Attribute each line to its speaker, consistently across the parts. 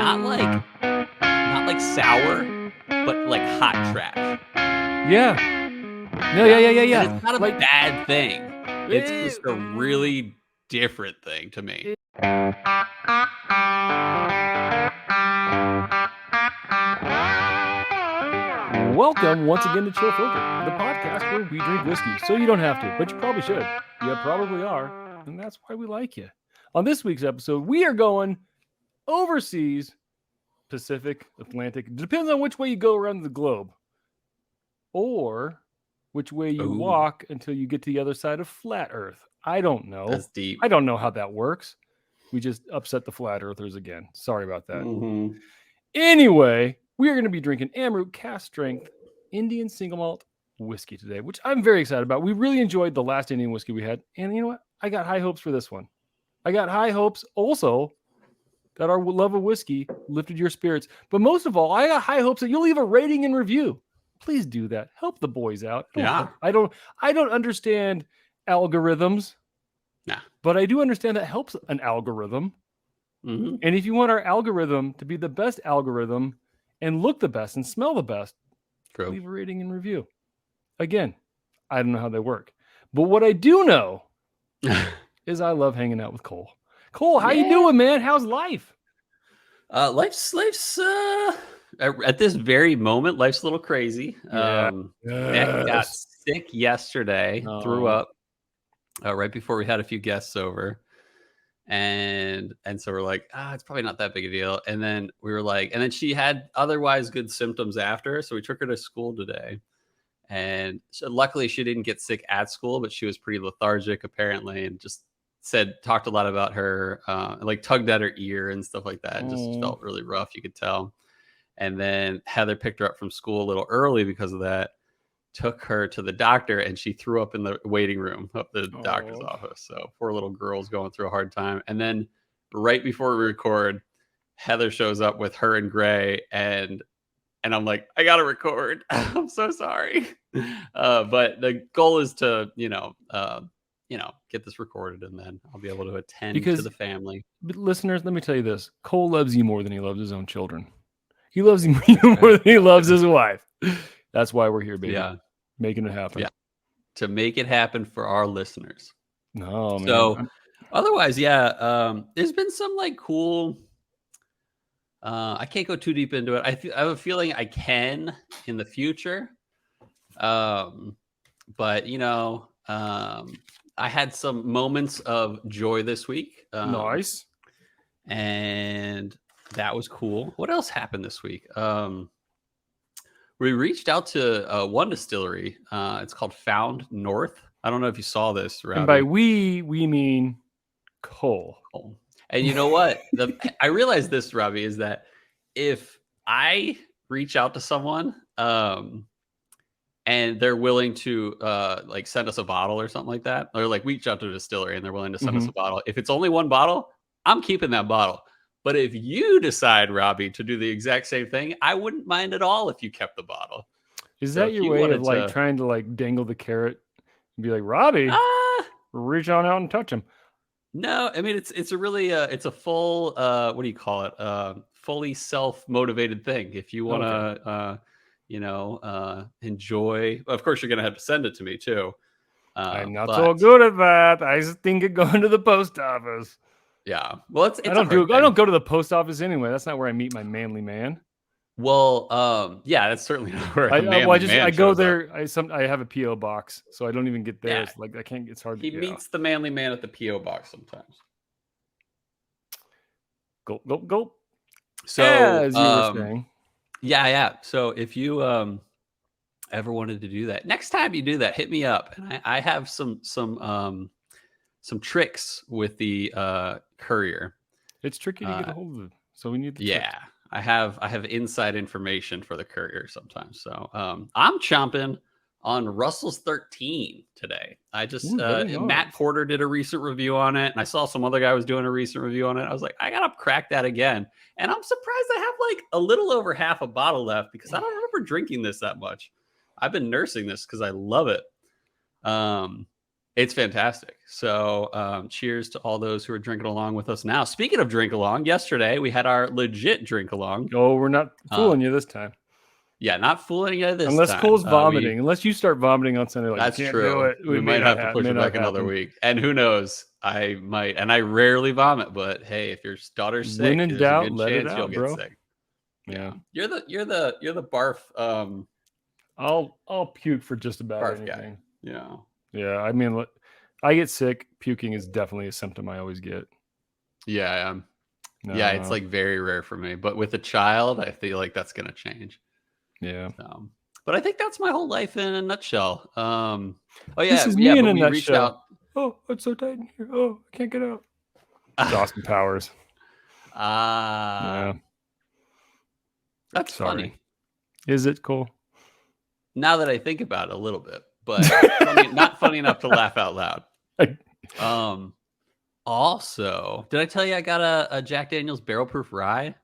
Speaker 1: not like sour, but like hot trash.
Speaker 2: Yeah. No, yeah.
Speaker 1: And it's not a bad thing. It's just a really different thing to me.
Speaker 2: Welcome once again to Chill Filter, the podcast where we drink whiskey, so you don't have to, but you probably should. You probably are, and that's why we like you. On this week's episode, we are going overseas, Pacific, Atlantic. Depends on which way you go around the globe, or which way you walk until you get to the other side of flat Earth. I don't know.
Speaker 1: That's deep.
Speaker 2: I don't know how that works. We just upset the flat earthers again. Sorry about that.
Speaker 1: Mm-hmm.
Speaker 2: Anyway, we are going to be drinking Amrut Cask Strength Indian single malt whiskey today, which I'm very excited about. We really enjoyed the last Indian whiskey we had. And you know what? I got high hopes for this one. I got high hopes also that our love of whiskey lifted your spirits. But most of all, I got high hopes that you'll leave a rating and review. Please do that. Help the boys out. I don't understand algorithms.
Speaker 1: Nah.
Speaker 2: But I do understand that helps an algorithm.
Speaker 1: Mm-hmm.
Speaker 2: And if you want our algorithm to be the best algorithm and look the best and smell the best, leave a rating and review. Again, I don't know how they work. But what I do know is I love hanging out with Cole. Cole, how you doing, man? How's life?
Speaker 1: Life's at this very moment, life's a little crazy. Nick got sick yesterday, threw up right before we had a few guests over. And so we're like, it's probably not that big a deal. And then we were like, and then she had otherwise good symptoms after. So we took her to school today. And luckily she didn't get sick at school, but she was pretty lethargic apparently, and just talked a lot about her, like tugged at her ear and stuff like that. It just felt really rough, you could tell. And then Heather picked her up from school a little early because of that, took her to the doctor, and she threw up in the waiting room of the doctor's office. So poor little girl's going through a hard time. And then right before we record, Heather shows up with her and Gray, and I'm like, I gotta record. I'm so sorry. But the goal is to, get this recorded, and then I'll be able to attend to the family.
Speaker 2: Listeners, let me tell you this. Cole loves you more than he loves his own children. He loves you more than he loves his wife. That's why we're here, baby.
Speaker 1: Yeah.
Speaker 2: Making it happen.
Speaker 1: Yeah. To make it happen for our listeners.
Speaker 2: No, man.
Speaker 1: So otherwise, there's been some like cool, I can't go too deep into it. I have a feeling I can in the future. But I had some moments of joy this week.
Speaker 2: Nice.
Speaker 1: And that was cool. What else happened this week? We reached out to one distillery. It's called Found North. I don't know if you saw this, Robby.
Speaker 2: And by we mean Cole.
Speaker 1: And you know what? I realized this, Robby, is that if I reach out to someone and they're willing to like send us a bottle or something like that, or like reach out to a distillery and they're willing to send us a bottle, if it's only one bottle, I'm keeping that bottle. But if you decide, Robby, to do the exact same thing, I wouldn't mind at all if you kept the bottle.
Speaker 2: Is that your way of like trying to like dangle the carrot and be like, Robby, reach on out and touch him?
Speaker 1: No, I mean it's a really it's a full what do you call it? Fully self-motivated thing. If you want to enjoy, of course you're gonna have to send it to me too.
Speaker 2: I'm not so good at that. I just think of going to the post office.
Speaker 1: Yeah, well, I
Speaker 2: don't go to the post office anyway. That's not where I meet my manly man.
Speaker 1: Well, that's certainly not where
Speaker 2: I go there. I have a PO box, so I don't even get there. It's like I can't. It's hard.
Speaker 1: He meets the manly man at the PO box sometimes.
Speaker 2: Go.
Speaker 1: So
Speaker 2: as you were saying,
Speaker 1: yeah. So if you ever wanted to do that, next time you do that, hit me up, and I have some tricks with the courier.
Speaker 2: It's tricky to get a hold of it, so we need the
Speaker 1: tricks. I have inside information for the courier sometimes. So I'm chomping on Russell's 13 today. I just Matt Porter did a recent review on it, and I saw some other guy was doing a recent review on it. I was like, I gotta crack that again. And I'm surprised I have like a little over half a bottle left, because I don't remember drinking this that much. I've been nursing this because I love it. It's fantastic. So cheers to all those who are drinking along with us now. Speaking of drink along, yesterday we had our legit drink along.
Speaker 2: Oh, we're not fooling you this time.
Speaker 1: Yeah, not fooling you this
Speaker 2: Unless
Speaker 1: time.
Speaker 2: Cole's vomiting. Unless you start vomiting on Sunday, like,
Speaker 1: That's
Speaker 2: you can't
Speaker 1: true.
Speaker 2: do it.
Speaker 1: We might have to push it back another week. And who knows? I might. And I rarely vomit, but hey, if your daughter's sick,
Speaker 2: when in
Speaker 1: there's
Speaker 2: doubt,
Speaker 1: a good
Speaker 2: let
Speaker 1: chance
Speaker 2: it
Speaker 1: you'll
Speaker 2: out,
Speaker 1: get
Speaker 2: bro.
Speaker 1: sick.
Speaker 2: Yeah.
Speaker 1: You're the barf.
Speaker 2: I'll puke for just about
Speaker 1: barf
Speaker 2: anything.
Speaker 1: Guy. Yeah.
Speaker 2: Yeah. I mean, I get sick. Puking is definitely a symptom I always get.
Speaker 1: Yeah. Yeah, it's like very rare for me. But with a child, I feel like that's gonna change.
Speaker 2: Yeah.
Speaker 1: But I think that's my whole life in a nutshell. Oh yeah,
Speaker 2: this is me in a nutshell. Oh, it's so tight in here. Oh, I can't get out. It's Austin Powers.
Speaker 1: Yeah. That's funny.
Speaker 2: Is it, Cole?
Speaker 1: Now that I think about it a little bit, but not funny enough to laugh out loud. Also, did I tell you I got a Jack Daniel's barrel proof rye?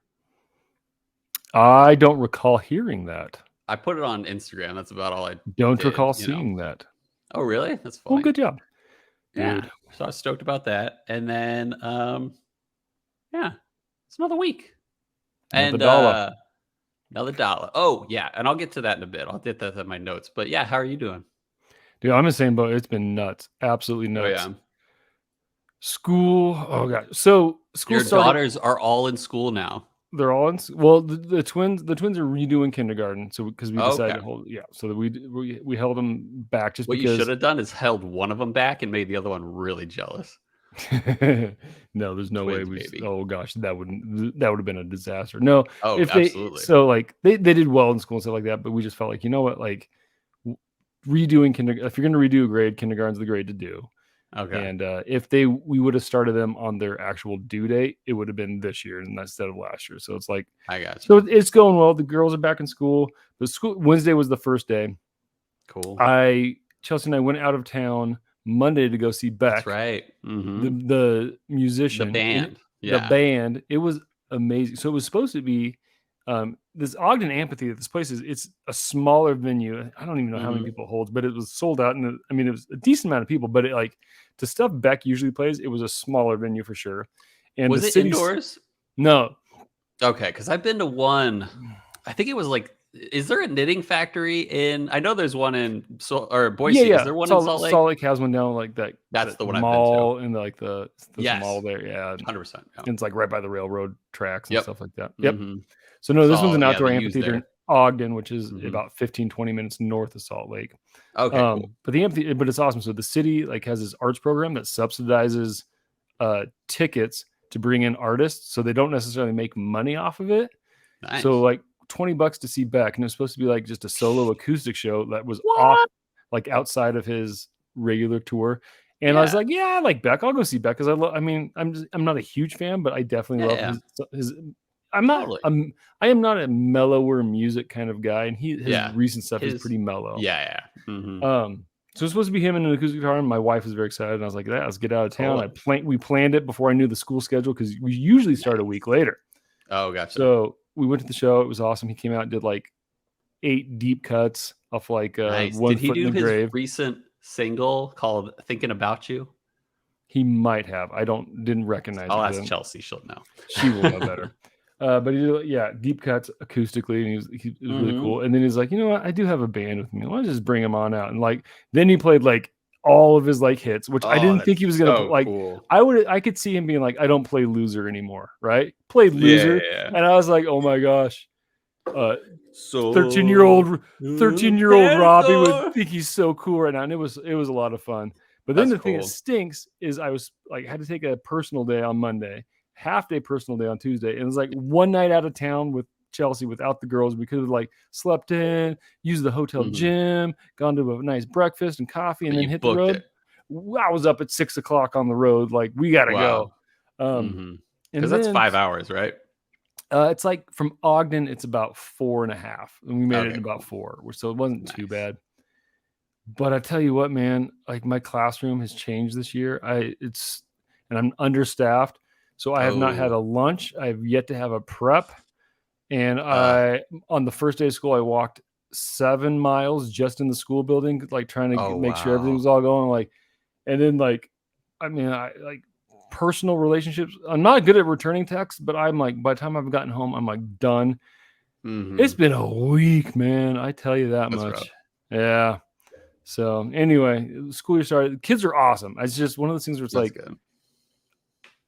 Speaker 2: I don't recall hearing that.
Speaker 1: I put it on Instagram. That's about all I
Speaker 2: don't recall seeing that.
Speaker 1: Oh, really? That's funny.
Speaker 2: Oh, good job.
Speaker 1: Yeah. Dude. So I was stoked about that. And then, yeah, it's another week.
Speaker 2: Another dollar.
Speaker 1: Another dollar. Oh, yeah. And I'll get to that in a bit. I'll get that in my notes. But yeah, how are you doing?
Speaker 2: Dude, I'm the same boat. It's been nuts. Absolutely nuts.
Speaker 1: Oh, yeah.
Speaker 2: School. Oh, gosh. So school
Speaker 1: Your daughters are all in school now.
Speaker 2: They're all in. Well, the twins are redoing kindergarten. So because we decided to hold, so that we held them back just
Speaker 1: what
Speaker 2: because.
Speaker 1: What you should have done is held one of them back and made the other one really jealous.
Speaker 2: No, there's no way we. Baby. Oh gosh, that would have been a disaster. No,
Speaker 1: absolutely.
Speaker 2: So like they did well in school and stuff like that, but we just felt like, you know what, like redoing kindergarten. If you're going to redo a grade, kindergarten's the grade to do.
Speaker 1: Okay.
Speaker 2: And if we would have started them on their actual due date, it would have been this year instead of last year. So it's like,
Speaker 1: I got you.
Speaker 2: So it's going well. The girls are back in school. The school Wednesday was the first day.
Speaker 1: Cool.
Speaker 2: Chelsea and I went out of town Monday to go see Beck.
Speaker 1: That's right.
Speaker 2: Mm-hmm. The musician,
Speaker 1: the band.
Speaker 2: The band. It was amazing. So it was supposed to be this Ogden Amphitheater. This place it's a smaller venue. I don't even know how many people it holds, but it was sold out. And I mean, it was a decent amount of people, but to stuff Beck usually plays, it was a smaller venue for sure. And
Speaker 1: was it indoors?
Speaker 2: No.
Speaker 1: Okay, because I've been to one. I think it was like, is there a knitting factory in? I know there's one in Boise.
Speaker 2: Yeah.
Speaker 1: Is there one in Salt Lake?
Speaker 2: Salt Lake has one down like that.
Speaker 1: That's the one
Speaker 2: mall
Speaker 1: I've been to.
Speaker 2: And like the mall there. Yeah,
Speaker 1: 100%. Yeah.
Speaker 2: It's like right by the railroad tracks and stuff like that. Yep.
Speaker 1: Mm-hmm.
Speaker 2: So no, this one's an outdoor amphitheater in Ogden, which is about 15-20 minutes north of Salt Lake.
Speaker 1: Okay. Cool.
Speaker 2: But it's awesome. So the city has this arts program that subsidizes tickets to bring in artists, so they don't necessarily make money off of it.
Speaker 1: Nice.
Speaker 2: So like $20 to see Beck, and it was supposed to be like just a solo acoustic show that was off, like outside of his regular tour. And I was like, yeah, I like Beck. I'll go see Beck because I'm not a huge fan, but I definitely love his. I am not a mellower music kind of guy, and his recent stuff is pretty mellow.
Speaker 1: Yeah. Mm-hmm.
Speaker 2: So it's supposed to be him and an acoustic guitar, and my wife was very excited. And I was like, let's get out of town. We planned it before I knew the school schedule because we usually start a week later.
Speaker 1: Oh, gotcha.
Speaker 2: So we went to the show. It was awesome. He came out and did like 8 deep cuts off like
Speaker 1: nice.
Speaker 2: 1
Speaker 1: did he
Speaker 2: foot
Speaker 1: do
Speaker 2: in the
Speaker 1: his
Speaker 2: grave.
Speaker 1: Recent single called "Thinking About You"?
Speaker 2: He might have. I didn't recognize.
Speaker 1: I'll ask Chelsea. She'll know.
Speaker 2: She will know better. But he did, deep cuts acoustically, and he was really cool. And then he's like, you know what? I do have a band with me. Let's just bring him on out. And then he played all of his hits, which I didn't think he was gonna
Speaker 1: cool.
Speaker 2: I could see him being like, I don't play Loser anymore, right? Played Loser, and I was like, oh my gosh,
Speaker 1: so
Speaker 2: 13-year-old Robby would think he's so cool right now, and it was a lot of fun. But then the thing that stinks is I was had to take a personal day on Monday. Half-day personal day on Tuesday, and it was like one night out of town with Chelsea without the girls. We could have slept in, used the hotel gym, gone to a nice breakfast and coffee, and then hit the road. I was up at 6 o'clock on the road. We gotta go.
Speaker 1: Because that's 5 hours, right?
Speaker 2: It's from Ogden, it's about 4.5, and we made it in about 4, so it wasn't too bad. But I tell you what, man, my classroom has changed this year. And I'm understaffed. So I have not had a lunch. I have yet to have a prep. And on the first day of school, I walked 7 miles just in the school building, trying to make sure everything was all going. And then like, I mean, I like personal relationships. I'm not good at returning texts, but I'm like, by the time I've gotten home, I'm like done. It's been a week, man. I tell you that
Speaker 1: That's
Speaker 2: much.
Speaker 1: rough.
Speaker 2: Yeah. So anyway, school year started. Kids are awesome. It's just one of those things where it's
Speaker 1: That's
Speaker 2: like
Speaker 1: good.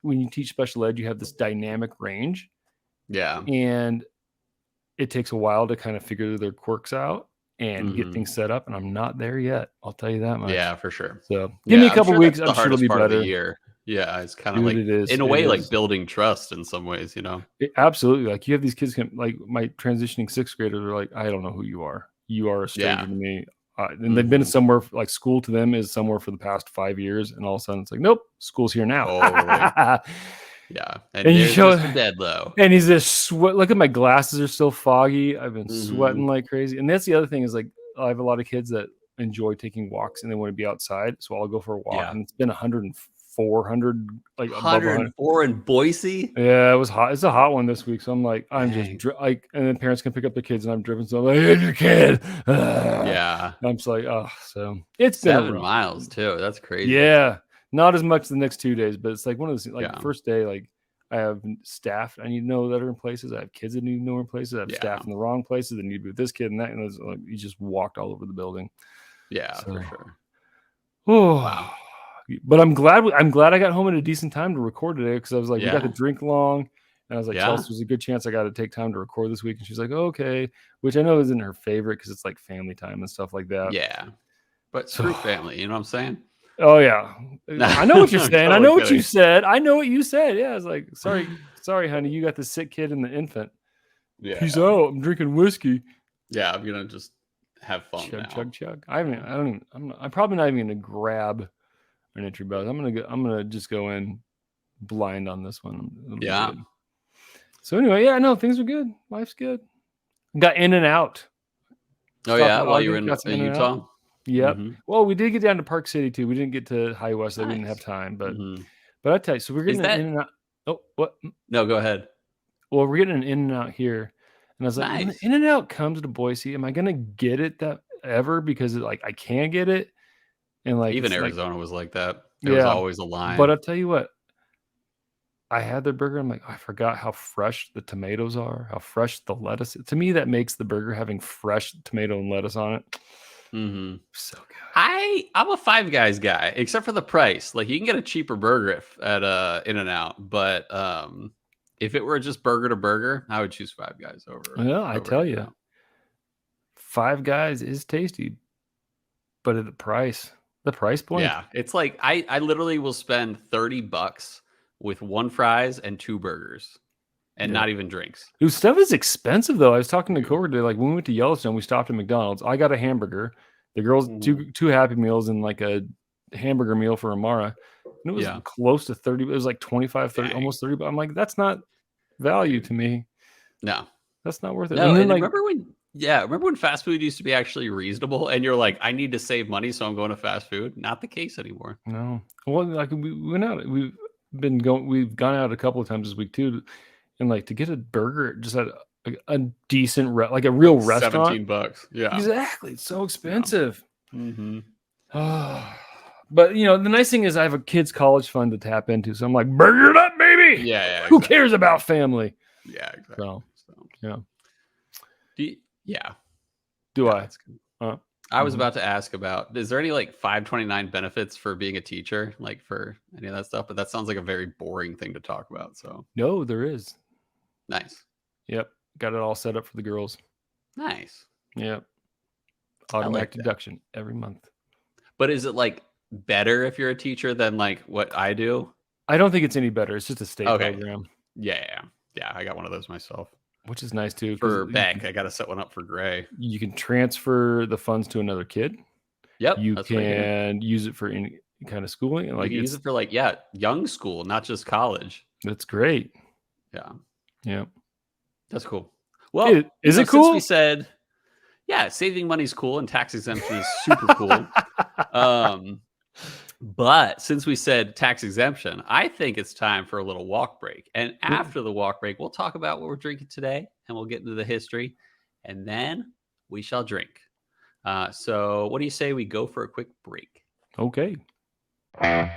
Speaker 2: when you teach special ed, you have this dynamic range,
Speaker 1: Yeah.
Speaker 2: and it takes a while to kind of figure their quirks out and get things set up. And I'm not there yet. I'll tell you that much.
Speaker 1: Yeah, for sure.
Speaker 2: So give me
Speaker 1: Yeah,
Speaker 2: a
Speaker 1: I'm
Speaker 2: couple
Speaker 1: sure
Speaker 2: weeks.
Speaker 1: that's
Speaker 2: I'm
Speaker 1: the
Speaker 2: sure it'll
Speaker 1: hardest
Speaker 2: be
Speaker 1: part of the
Speaker 2: better.
Speaker 1: year. Yeah, it's kind of
Speaker 2: Dude,
Speaker 1: like,
Speaker 2: it is.
Speaker 1: in a
Speaker 2: It
Speaker 1: way, like
Speaker 2: is.
Speaker 1: building trust in some ways, you know?
Speaker 2: Absolutely. Like you have these kids like my transitioning sixth graders are like, I don't know who you are. You are a stranger
Speaker 1: Yeah.
Speaker 2: to me. And they've been somewhere like school to them is somewhere for the past 5 years, and all of a sudden it's like, nope, school's here now.
Speaker 1: Totally. Yeah. And
Speaker 2: And you
Speaker 1: there's
Speaker 2: show,
Speaker 1: Mr. Deadlow.
Speaker 2: and he's just sweat. Look at my glasses are still foggy. I've been sweating
Speaker 1: Mhm.
Speaker 2: like crazy. And that's the other thing is like I have a lot of kids that enjoy taking walks and they want to be outside. So I'll go for a walk,
Speaker 1: Yeah.
Speaker 2: and it's been 104, 100, like above 100.
Speaker 1: 104 in Boise?
Speaker 2: Yeah, it was hot. It's a hot one this week. So I'm like, I'm
Speaker 1: Dang.
Speaker 2: just like, and then parents can pick up the kids, and I'm driven. So I'm like, here's your kid.
Speaker 1: Yeah.
Speaker 2: I'm just like, oh, so it's been a
Speaker 1: 7
Speaker 2: rough.
Speaker 1: miles too. That's crazy.
Speaker 2: Yeah, not as much the next 2 days, but it's like one of those like
Speaker 1: Yeah.
Speaker 2: first day, like I have staff I need to know that are in places. I have kids that need to know are in places. I have staff in the wrong places that need to be with this kid and that. And it's like you just walked all over the building.
Speaker 1: Yeah,
Speaker 2: So,
Speaker 1: for sure.
Speaker 2: oh,
Speaker 1: Wow.
Speaker 2: but I'm glad I got home at a decent time to record today because I was like, we got to
Speaker 1: Yeah.
Speaker 2: drink long. And I was like,
Speaker 1: Yeah.
Speaker 2: Chelsea, there's a good chance I got to take time to record this week. And she's like, okay, which I know isn't her favorite because it's like family time and stuff like that.
Speaker 1: Yeah. But
Speaker 2: So-
Speaker 1: screw family, you know what I'm saying?
Speaker 2: Oh yeah, I know what you're saying. I
Speaker 1: Totally
Speaker 2: know what you
Speaker 1: kidding.
Speaker 2: said. I know what you said. Yeah, I was like, sorry, honey, you got the sick kid and the infant.
Speaker 1: Yeah.
Speaker 2: Peace out. I'm drinking whiskey.
Speaker 1: Yeah, I'm gonna just have fun now.
Speaker 2: Chug. I'm probably not even gonna grab an entry buzz. I'm gonna just go in blind on this one. It'll be
Speaker 1: Yeah.
Speaker 2: good. So anyway, yeah, no, things are good. Life's good. Got in and out.
Speaker 1: Oh
Speaker 2: Stopped
Speaker 1: yeah,
Speaker 2: at
Speaker 1: while you were
Speaker 2: Ogden,
Speaker 1: in Utah.
Speaker 2: Yep.
Speaker 1: Mhm.
Speaker 2: Well, we did get down to Park City too. We didn't get to High West. So we didn't have
Speaker 1: Nice.
Speaker 2: time. But
Speaker 1: Mhm.
Speaker 2: I tell you, so we're getting
Speaker 1: Is
Speaker 2: an
Speaker 1: that-
Speaker 2: in and out. Oh, what?
Speaker 1: No, go ahead.
Speaker 2: Well, we're getting an in and out here, and I was like, when
Speaker 1: Nice.
Speaker 2: in and out comes to Boise, am I gonna get it that ever? Because like I can't get it, and like
Speaker 1: Even
Speaker 2: it's like,
Speaker 1: Arizona was like that. There was
Speaker 2: yeah,
Speaker 1: always a line.
Speaker 2: but I'll tell you what, I had their burger. I'm like, I forgot how fresh the tomatoes are, how fresh the lettuce. To me, that makes the burger having fresh tomato and lettuce on it. So good.
Speaker 1: I'm a Five Guys guy, except for the price. Like you can get a cheaper burger at In-N-Out, but if it were just burger to burger, I would choose Five Guys over.
Speaker 2: Well, I tell you,
Speaker 1: In-N-Out.
Speaker 2: Five Guys is tasty, but at the price point,
Speaker 1: Yeah, it's like I literally will spend $30 with 1 fries and 2 burgers, and not even drinks.
Speaker 2: Dude, stuff is expensive though. I was talking to Cole today. Like when we went to Yellowstone, we stopped at McDonald's. I got a hamburger. The girls two Happy Meals and like a hamburger meal for Amara. And it was close to 30. It was like 25, 30, almost 30. But I'm like, that's not value to me.
Speaker 1: No,
Speaker 2: that's not worth it.
Speaker 1: No,
Speaker 2: and then, like,
Speaker 1: remember when fast food used to be actually reasonable, and you're like, I need to save money, so I'm going to fast food. Not the case anymore.
Speaker 2: No, well, like we went out. We've gone out a couple of times this week too, and like to get a burger just at a decent like a real restaurant,
Speaker 1: $17. Yeah,
Speaker 2: exactly. It's so expensive.
Speaker 1: Yeah.
Speaker 2: But you know, the nice thing is I have a kid's college fund to tap into, so I'm like, burger it up, baby.
Speaker 1: Yeah.
Speaker 2: Who cares about family?
Speaker 1: Yeah, exactly.
Speaker 2: So yeah.
Speaker 1: Do
Speaker 2: I?
Speaker 1: I was about to ask about, is there any like 529 benefits for being a teacher, like for any of that stuff? But that sounds like a very boring thing to talk about. So
Speaker 2: no, there is.
Speaker 1: Nice.
Speaker 2: Yep. Got it all set up for the girls.
Speaker 1: Nice.
Speaker 2: Yep. Automatic deduction every month.
Speaker 1: But is it like better if you're a teacher than like what I do?
Speaker 2: I don't think it's any better. It's just a state program.
Speaker 1: Yeah. I got one of those myself.
Speaker 2: Which is nice too.
Speaker 1: For Beck, I got to set one up for Gray.
Speaker 2: You can transfer the funds to another kid.
Speaker 1: Yep.
Speaker 2: You can use it for any kind of schooling. And like
Speaker 1: use it for like, young school, not just college.
Speaker 2: That's great.
Speaker 1: Yeah. That's cool. Well,
Speaker 2: is it cool?
Speaker 1: Since we said, saving money is cool and tax exemption is super cool. But since we said tax exemption, I think it's time for a little walk break. And after the walk break, we'll talk about what we're drinking today, and we'll get into the history, and then we shall drink. So what do you say we go for a quick break?
Speaker 2: Okay.
Speaker 1: We're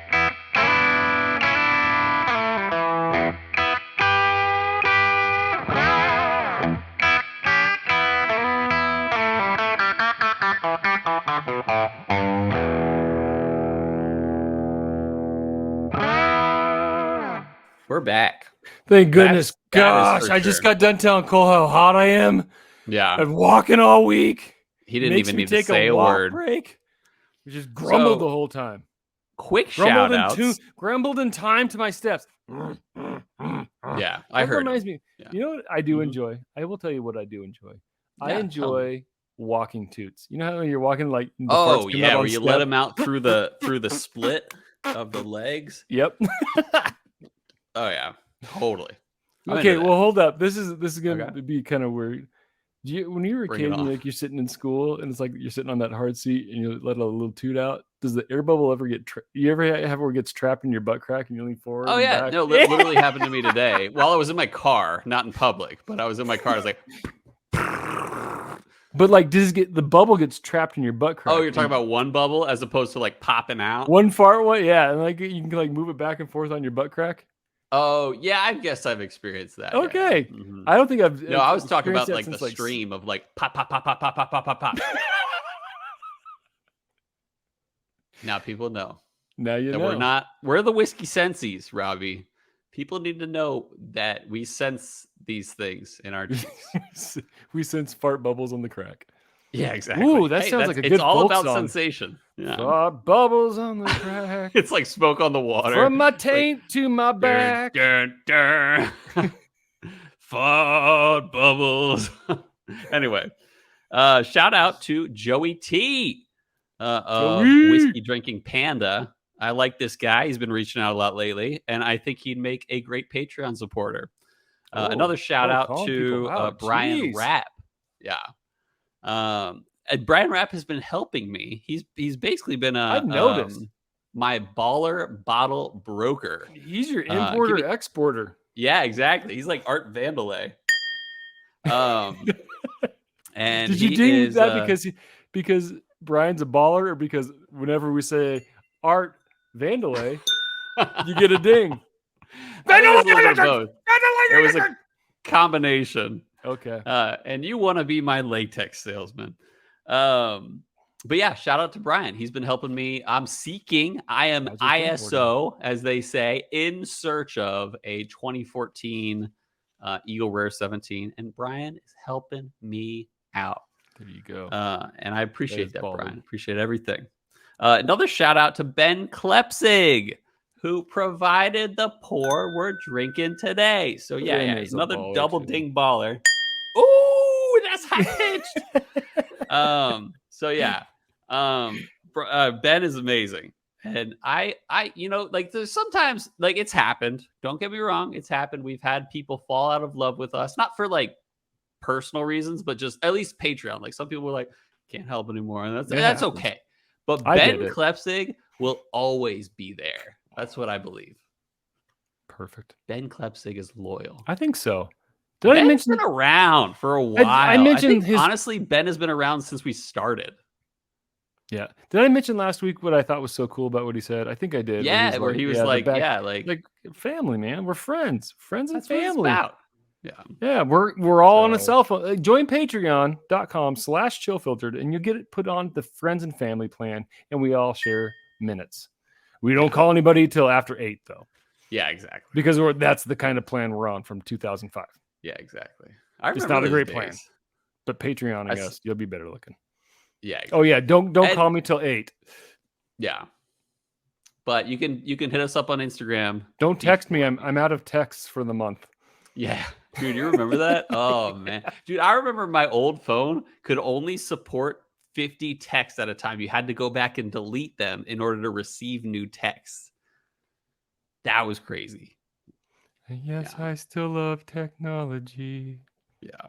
Speaker 1: back.
Speaker 2: Thank goodness.
Speaker 1: That is
Speaker 2: I just got done telling Cole how hot I am.
Speaker 1: Yeah.
Speaker 2: I've been walking all week.
Speaker 1: He didn't even need to say a word.
Speaker 2: Break. We just grumbled the whole time.
Speaker 1: Quick shout outs.
Speaker 2: Grumbled in time to my steps.
Speaker 1: Yeah, I heard.
Speaker 2: Reminds me.
Speaker 1: Yeah.
Speaker 2: You know what I do enjoy? I will tell you what I do enjoy. I enjoy walking toots. You know how you're walking like
Speaker 1: where you let them out through the split of the legs.
Speaker 2: Yep.
Speaker 1: Oh yeah, totally.
Speaker 2: Okay, well hold up. This is gonna be kind of weird. When you were a kid, and you're sitting in school, and it's like you're sitting on that hard seat, and you let a little toot out. Does the air bubble ever get? You ever have where it gets trapped in your butt crack, and you lean forward?
Speaker 1: Oh yeah, no, it literally happened to me today. While I was in my car, not in public, but I was in my car. I was like,
Speaker 2: but like, the bubble gets trapped in your butt crack?
Speaker 1: Oh, you're talking about one bubble as opposed to like popping out.
Speaker 2: One fart one, yeah, and like you can like move it back and forth on your butt crack.
Speaker 1: Oh yeah, I guess I've experienced that.
Speaker 2: Okay, yeah. I don't think I've.
Speaker 1: No, I was talking about like the stream of like pop, pop, pop, pop, pop, pop, pop, pop, pop. Now people know.
Speaker 2: Now you know.
Speaker 1: We're the whiskey sensies, Robbie. People need to know that we sense these things in our drinks.
Speaker 2: We sense fart bubbles on the crack.
Speaker 1: Yeah, exactly.
Speaker 2: Ooh, that sounds like a good folk
Speaker 1: song. It's all about sensation. Yeah.
Speaker 2: Fart bubbles on the crack.
Speaker 1: It's like smoke on the water.
Speaker 2: From my taint to my back.
Speaker 1: Dun, dun, dun. Fart bubbles. Anyway, shout out to Joey T. Of Whiskey Drinking Panda. I like this guy. He's been reaching out a lot lately, and I think he'd make a great Patreon supporter. Another shout out to Brian Rapp. Yeah. And Brian Rapp has been helping me. He's basically been
Speaker 2: I've noticed
Speaker 1: my baller bottle broker.
Speaker 2: He's your importer exporter.
Speaker 1: Yeah, exactly. He's like Art Vandelay. And
Speaker 2: did you do that because Brian's a baller, or because whenever we say Art Vandelay, you get a ding?
Speaker 1: It was a combination.
Speaker 2: Okay.
Speaker 1: And you want to be my latex salesman. But yeah, shout out to Brian. He's been helping me. I am ISO, as they say, in search of a 2014 Eagle Rare 17. And Brian is helping me out.
Speaker 2: There you go.
Speaker 1: And I appreciate that Brian. Appreciate everything. Another shout out to Ben Klepsig, who provided the pour we're drinking today. So yeah, another double ding baller. Ooh, that's high pitched. So yeah, Ben is amazing, and I, like there's sometimes like it's happened. Don't get me wrong, it's happened. We've had people fall out of love with us, not for like personal reasons, but just at least Patreon. Like some people were like, can't help anymore, and that's okay. But Ben Klepsig will always be there. That's what I believe.
Speaker 2: Perfect.
Speaker 1: Ben Klepsig is loyal.
Speaker 2: I think so.
Speaker 1: Ben's been around for a while.
Speaker 2: I mentioned
Speaker 1: honestly, Ben has been around since we started.
Speaker 2: Yeah. Did I mention last week what I thought was so cool about what he said? I think I did.
Speaker 1: Yeah, where he was like
Speaker 2: family, man. We're friends and
Speaker 1: that's
Speaker 2: family.
Speaker 1: What it's about.
Speaker 2: Yeah, we're all on a cell phone. Join patreon.com/chillfiltered and you'll get it put on the friends and family plan, and we all share minutes. We don't call anybody till after 8 though.
Speaker 1: Yeah, exactly.
Speaker 2: Because that's the kind of plan we're on from 2005.
Speaker 1: Yeah, exactly.
Speaker 2: It's not a great plan. But Patreon, I guess, you'll be better looking.
Speaker 1: Yeah. Exactly.
Speaker 2: Oh yeah, don't call me till 8.
Speaker 1: Yeah. But you can hit us up on Instagram.
Speaker 2: Don't text me. I'm out of texts for the month.
Speaker 1: Yeah. Dude, you remember that? Oh, man. Dude, I remember my old phone could only support 50 texts at a time. You had to go back and delete them in order to receive new texts. That was crazy.
Speaker 2: Yes, yeah. I still love technology.
Speaker 1: Yeah.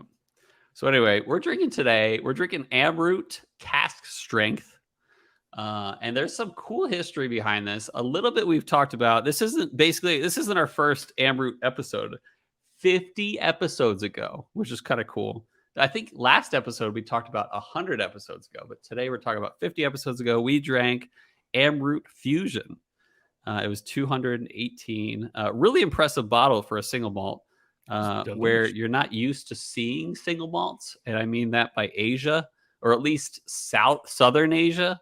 Speaker 1: So anyway, we're drinking today. We're drinking Amrut Cask Strength. And there's some cool history behind this. A little bit we've talked about. This isn't our first Amrut episode. 50 episodes ago, which is kind of cool. I think last episode we talked about 100 episodes ago, but today we're talking about 50 episodes ago. We drank Amrut Fusion. It was 218. Really impressive bottle for a single malt, where you're not used to seeing single malts, and I mean that by Asia, or at least southern Asia.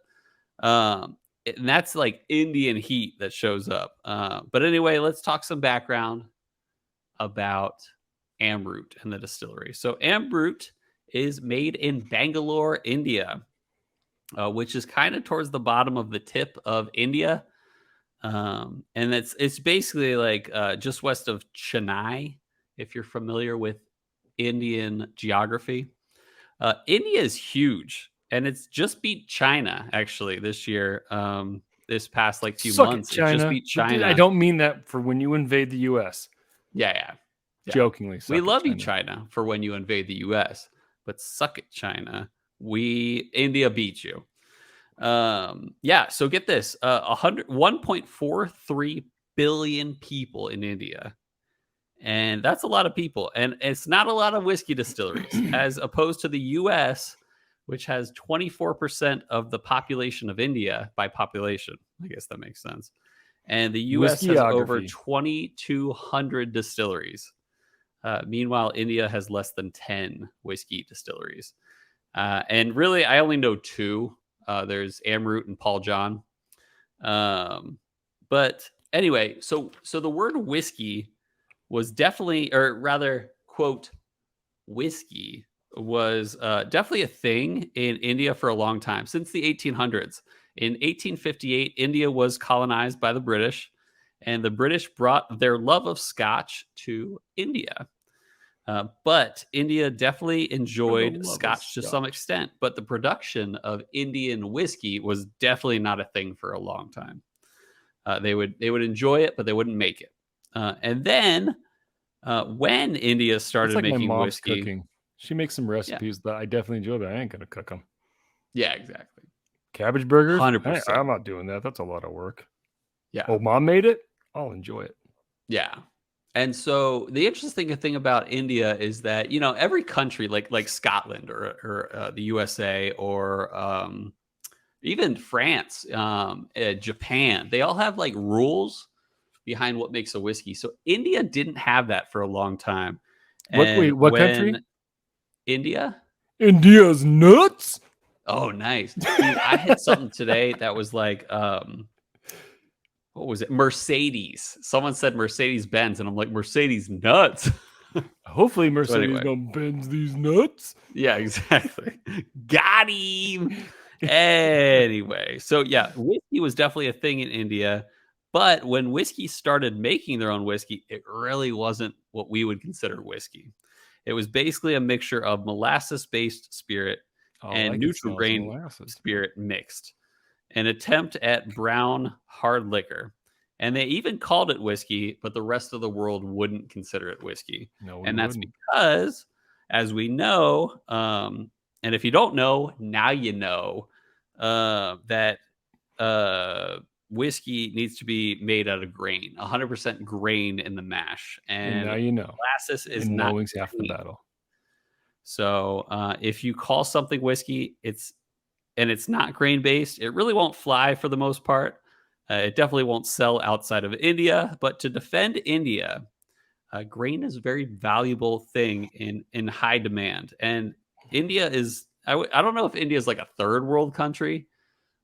Speaker 1: And that's like Indian heat that shows up. But anyway, let's talk some background about Amrut and the distillery. So Amrut is made in Bangalore, India, which is kind of towards the bottom of the tip of India. And it's basically like just west of Chennai, if you're familiar with Indian geography. India is huge, and it's just beat China actually this year. This past like few months,
Speaker 2: China.
Speaker 1: It just beat China.
Speaker 2: I don't mean that for when you invade the U.S.
Speaker 1: Yeah.
Speaker 2: Jokingly,
Speaker 1: we love you, China, for when you invade the U.S., but suck it, China. India beat you. So get this: 1.43 billion people in India, and that's a lot of people. And it's not a lot of whiskey distilleries, as opposed to the U.S., which has 24% of the population of India by population. I guess that makes sense. And the U.S. has over 2,200 distilleries. Meanwhile, India has less than 10 whiskey distilleries. And really, I only know two. There's Amrut and Paul John. But anyway, so the word whiskey was definitely, or rather, quote, whiskey was definitely a thing in India for a long time, since the 1800s. In 1858, India was colonized by the British, and the British brought their love of Scotch to India. But India definitely enjoyed Scotch to some extent, but the production of Indian whiskey was definitely not a thing for a long time. They would enjoy it, but they wouldn't make it. And then when India started making
Speaker 2: my mom's
Speaker 1: whiskey,
Speaker 2: cooking. She makes some recipes that I definitely enjoy, but I ain't gonna cook them.
Speaker 1: Yeah, exactly.
Speaker 2: Cabbage burgers?
Speaker 1: 100%.
Speaker 2: I'm not doing that. That's a lot of work.
Speaker 1: Yeah.
Speaker 2: Oh, mom made it? I'll enjoy it.
Speaker 1: Yeah. And so the interesting thing about India is that, every country like Scotland or the USA or even France, Japan, they all have like rules behind what makes a whiskey. So India didn't have that for a long time.
Speaker 2: What country?
Speaker 1: India?
Speaker 2: India's nuts?
Speaker 1: Oh, nice. Dude, I had something today that was like, what was it? Mercedes. Someone said Mercedes-Benz, and I'm like, Mercedes nuts.
Speaker 2: Hopefully Mercedes don't bend these nuts.
Speaker 1: Yeah, exactly. Got him. Anyway, so yeah, whiskey was definitely a thing in India. But when whiskey started making their own whiskey, it really wasn't what we would consider whiskey. It was basically a mixture of molasses-based spirit and neutral grain spirit mixed. An attempt at brown hard liquor. And they even called it whiskey, but the rest of the world wouldn't consider it whiskey. And that's because, as we know, and if you don't know, now you know, that whiskey needs to be made out of grain, 100% grain in the mash. And
Speaker 2: now you know.
Speaker 1: Molasses is not
Speaker 2: knowing's half the battle.
Speaker 1: So if you call something whiskey, it's not grain based, it really won't fly for the most part. It definitely won't sell outside of India. But to defend India, grain is a very valuable thing in high demand. And India is, I don't know if India is like a third world country,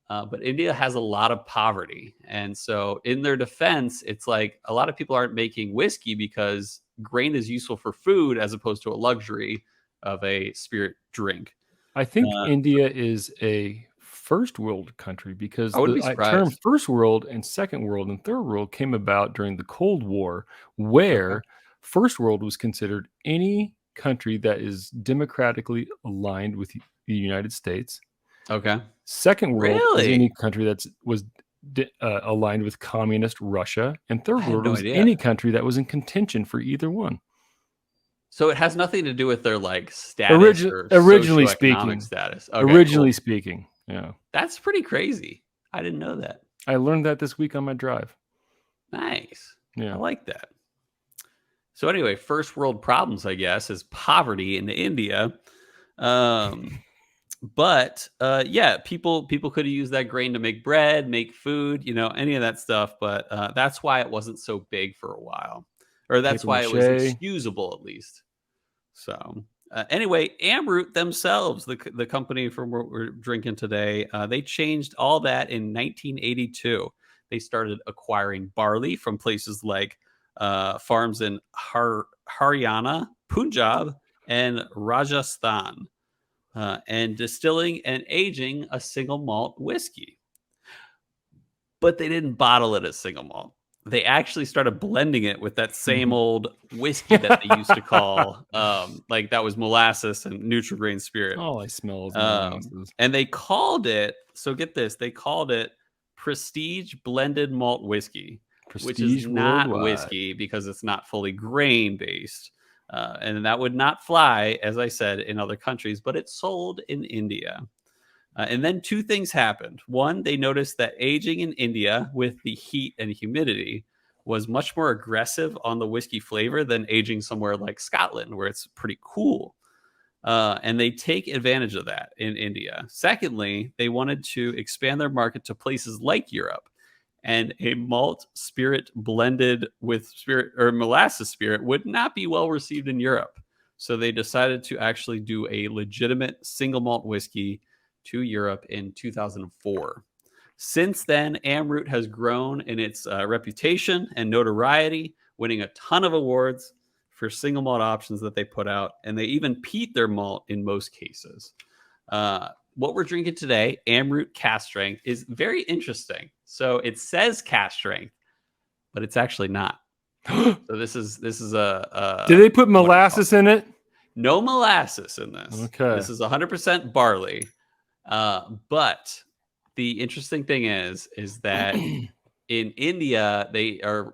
Speaker 1: but India has a lot of poverty. And so in their defense, it's like a lot of people aren't making whiskey because grain is useful for food as opposed to a luxury of a spirit drink.
Speaker 2: I think India is a first world country because the term first world and second world and third world came about during the Cold War, where first world was considered any country that is democratically aligned with the United States.
Speaker 1: Okay.
Speaker 2: Second world is any country that was aligned with communist Russia, and third world was any country that was in contention for either one.
Speaker 1: So it has nothing to do with their like status or
Speaker 2: originally speaking
Speaker 1: status.
Speaker 2: Okay, originally speaking, yeah.
Speaker 1: That's pretty crazy. I didn't know that.
Speaker 2: I learned that this week on my drive.
Speaker 1: Nice.
Speaker 2: Yeah.
Speaker 1: I like that. So anyway, first world problems, I guess, is poverty in India. But yeah, people could have used that grain to make bread, make food, any of that stuff. But that's why it wasn't so big for a while, or that's
Speaker 2: Paper
Speaker 1: why it was
Speaker 2: mache.
Speaker 1: excusable at least. So anyway, Amrut themselves, the company from what we're drinking today, they changed all that in 1982. They started acquiring barley from places like farms in Haryana, Punjab, and Rajasthan, and distilling and aging a single malt whiskey. But they didn't bottle it as single malt. They actually started blending it with that same old whiskey that they used to call, like that was molasses and Nutri-Grain Spirit.
Speaker 2: All I smell is molasses.
Speaker 1: And they called it, so get this, they called it Prestige Blended Malt Whiskey, which is
Speaker 2: Prestige
Speaker 1: not
Speaker 2: worldwide.
Speaker 1: whiskey because it's not fully grain based. And that would not fly, as I said, in other countries, but it's sold in India. And then two things happened. One, they noticed that aging in India with the heat and humidity was much more aggressive on the whiskey flavor than aging somewhere like Scotland, where it's pretty cool. And they take advantage of that in India. Secondly, they wanted to expand their market to places like Europe. And a malt spirit blended with spirit or molasses spirit would not be well received in Europe. So they decided to actually do a legitimate single malt whiskey to Europe in 2004. Since then, Amrut has grown in its reputation and notoriety, winning a ton of awards for single malt options that they put out, and they even peat their malt in most cases. What we're drinking today, Amrut Cask Strength, is very interesting. So it says cask strength, but it's actually not. So this is a
Speaker 2: Did they put molasses in it?
Speaker 1: No molasses in this.
Speaker 2: Okay.
Speaker 1: This is 100% barley. But the interesting thing is that in India they are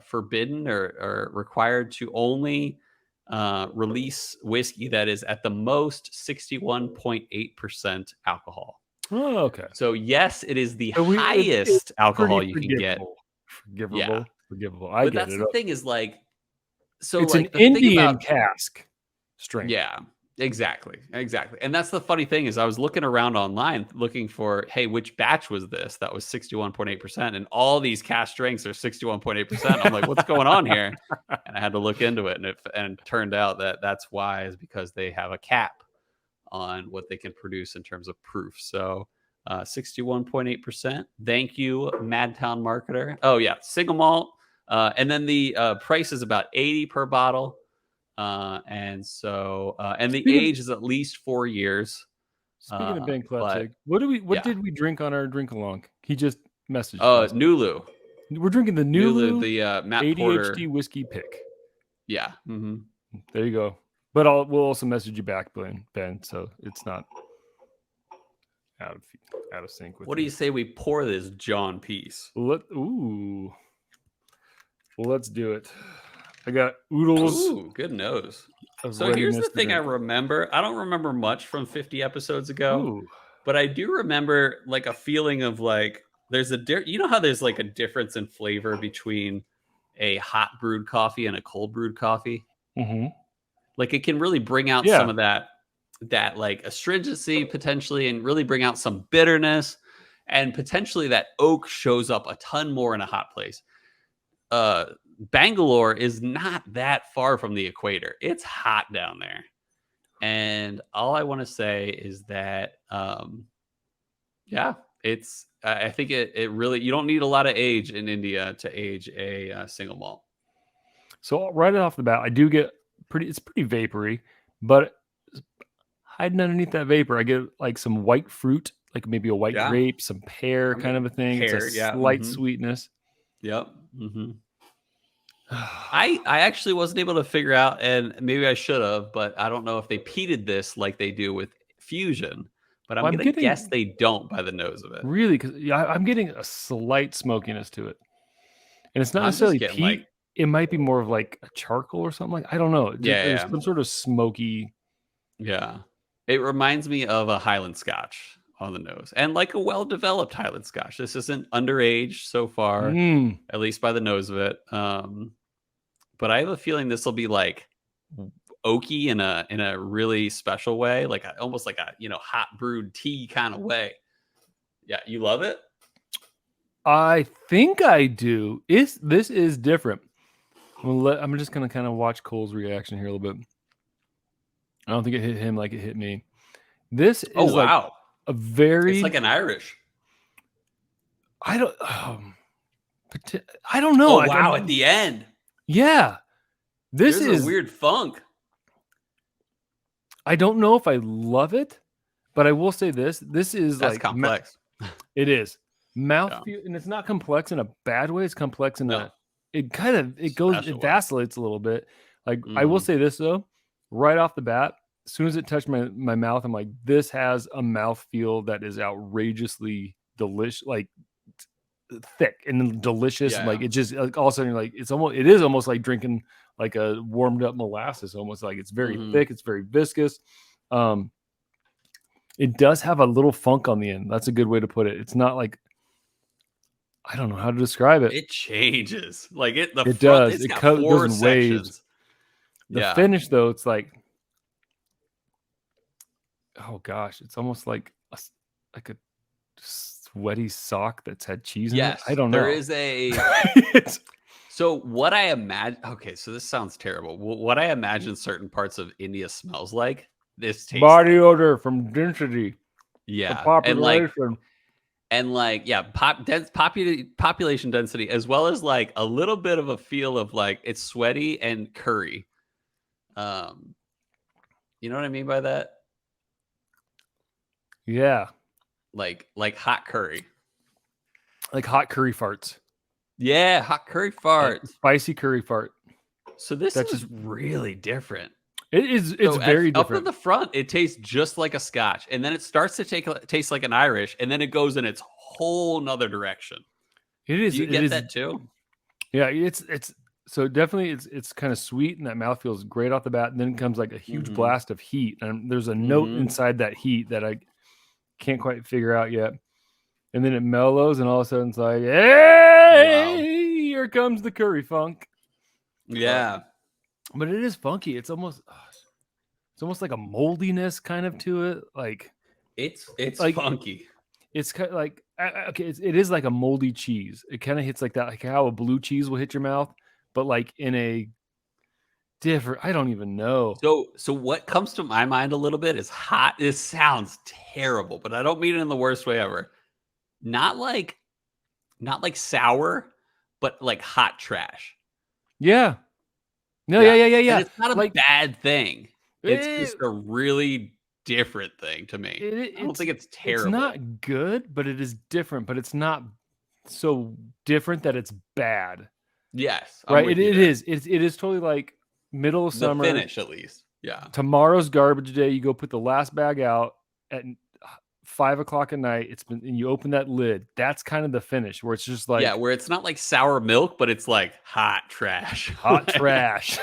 Speaker 1: forbidden or required to only release whiskey that is at the most 61.8% alcohol.
Speaker 2: Oh, okay.
Speaker 1: So yes, it is the highest alcohol you can get.
Speaker 2: Forgivable.
Speaker 1: But that's the thing is like, so
Speaker 2: it's
Speaker 1: like
Speaker 2: an
Speaker 1: the thing
Speaker 2: Indian
Speaker 1: about
Speaker 2: cask strength.
Speaker 1: Yeah, exactly. And that's the funny thing is I was looking around online looking for, hey, which batch was this? That was 61.8%. And all these cask strengths are 61.8%. I'm like, what's going on here? And I had to look into it. And it turned out that that's why is because they have a cap on what they can produce in terms of proof. So 61.8%. Thank you, Madtown marketer. Oh yeah, single malt. And then the price is about 80 per bottle. And the age is at least 4 years.
Speaker 2: Speaking of Ben Klepsig, what did we drink on our drink along? He just messaged us.
Speaker 1: Nulu.
Speaker 2: We're drinking the Nulu,
Speaker 1: the Matt
Speaker 2: ADHD
Speaker 1: Porter
Speaker 2: whiskey pick.
Speaker 1: Yeah. Mm-hmm.
Speaker 2: There you go. But we'll also message you back, Ben, so it's not out of sync with
Speaker 1: What do you say we pour this John piece?
Speaker 2: Well, let's do it. I got oodles.
Speaker 1: Ooh, good nose. So here's the thing I remember. I don't remember much from 50 episodes ago, but I do remember like a feeling of like there's you know how there's like a difference in flavor between a hot brewed coffee and a cold brewed coffee?
Speaker 2: Mm-hmm.
Speaker 1: Like it can really bring out some of that like astringency potentially and really bring out some bitterness, and potentially that oak shows up a ton more in a hot place. Bangalore is not that far from the equator. It's hot down there. And all I want to say is that, I think it really, you don't need a lot of age in India to age a single malt.
Speaker 2: So right off the bat, I do get it's pretty vapory, but hiding underneath that vapor, I get like some white fruit, like maybe a white grape, some pear kind of a thing. It's a slight sweetness.
Speaker 1: Yep. Mm-hmm. I actually wasn't able to figure out, and maybe I should have, but I don't know if they peated this like they do with Fusion. But I'm going to guess they don't by the nose of it.
Speaker 2: Really? Because I'm getting a slight smokiness to it. And it's not necessarily peat. It might be more of like a charcoal or something like I don't know. There's some sort of smoky.
Speaker 1: Yeah. It reminds me of a Highland Scotch on the nose, and like a well-developed Highland Scotch. This isn't underage so far, at least by the nose of it. But I have a feeling this will be like oaky in a really special way, like almost like a hot brewed tea kind of way. Yeah, you love it?
Speaker 2: I think I do. This is different. I'm just gonna kind of watch Cole's reaction here a little bit. I don't think it hit him like it hit me. This is like
Speaker 1: wow,
Speaker 2: a very.
Speaker 1: It's like an Irish.
Speaker 2: I don't. I don't know.
Speaker 1: Oh wow! At the end,
Speaker 2: yeah, this
Speaker 1: There's
Speaker 2: is
Speaker 1: a weird funk.
Speaker 2: I don't know if I love it, but I will say this. This is
Speaker 1: That's
Speaker 2: like
Speaker 1: complex.
Speaker 2: It is mouthfeel, and it's not complex in a bad way. It's complex in a. It vacillates a little bit. Like I will say this though, right off the bat, as soon as it touched my mouth, I'm like, this has a mouthfeel that is outrageously delicious, like thick and delicious.
Speaker 1: Yeah.
Speaker 2: Like it just like all of a sudden you're like it is almost like drinking like a warmed up molasses, almost like it's very thick, it's very viscous. It does have a little funk on the end. That's a good way to put it. It's not like I don't know how to describe it.
Speaker 1: It changes. Like it
Speaker 2: front,
Speaker 1: does.
Speaker 2: It
Speaker 1: got
Speaker 2: goes
Speaker 1: four
Speaker 2: in
Speaker 1: sections.
Speaker 2: waves. The finish though, it's like oh gosh, it's almost like a sweaty sock that's had cheese in it. I don't know.
Speaker 1: There is a So what I imagine, okay, so this sounds terrible. What I imagine certain parts of India smells like, this tastes
Speaker 2: body odor from density.
Speaker 1: Yeah.
Speaker 2: Population.
Speaker 1: And population density, as well as like a little bit of a feel of like it's sweaty and curry. You know what I mean by that?
Speaker 2: Yeah.
Speaker 1: Like hot curry.
Speaker 2: Like hot curry farts.
Speaker 1: Yeah, hot curry fart.
Speaker 2: Like spicy curry fart.
Speaker 1: So this is really different.
Speaker 2: It's very different.
Speaker 1: Up at the front, it tastes just like a Scotch, and then it starts to taste like an Irish, and then it goes in its whole nother direction.
Speaker 2: It is.
Speaker 1: Do you get that too?
Speaker 2: Yeah, it's so definitely it's kind of sweet, and that mouth feels great off the bat, and then comes like a huge blast of heat, and there's a note inside that heat that I can't quite figure out yet. And then it mellows, and all of a sudden it's like, hey, here comes the curry funk.
Speaker 1: Yeah.
Speaker 2: But it is funky. It's almost like a moldiness kind of to it. Like
Speaker 1: it's like, funky.
Speaker 2: It's kind of like okay, it is like a moldy cheese. It kind of hits like that, like how a blue cheese will hit your mouth, but like in a different. I don't even know.
Speaker 1: So what comes to my mind a little bit is hot. This sounds terrible, but I don't mean it in the worst way ever. Not like sour, but like hot trash.
Speaker 2: Yeah. No, yeah.
Speaker 1: And it's not a bad thing. It's just a really different thing to me. I don't think it's terrible.
Speaker 2: It's not good, but it is different. But it's not so different that it's bad.
Speaker 1: Yes.
Speaker 2: Right. It is. It is totally like middle of summer.
Speaker 1: The finish, at least. Yeah.
Speaker 2: Tomorrow's garbage day. You go put the last bag out at 5 o'clock at night. And you open that lid. That's kind of the finish where it's just like
Speaker 1: where it's not like sour milk, but it's like hot trash.
Speaker 2: Hot trash.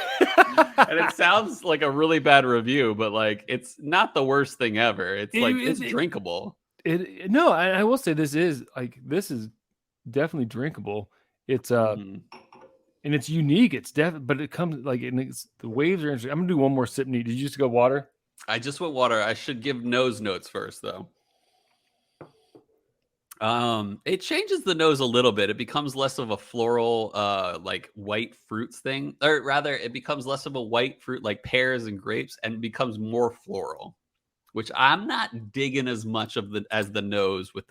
Speaker 1: And it sounds like a really bad review, but like it's not the worst thing ever. It's like it's drinkable.
Speaker 2: I will say this is definitely drinkable. It's and it's unique. It's but it comes like the waves are interesting. I'm gonna do one more sip. Did you just go water?
Speaker 1: I just went water. I should give nose notes first though. It changes the nose a little bit. It becomes less of a floral, like white fruits thing, or rather, it becomes less of a white fruit like pears and grapes, and becomes more floral, which I'm not digging as much as the nose with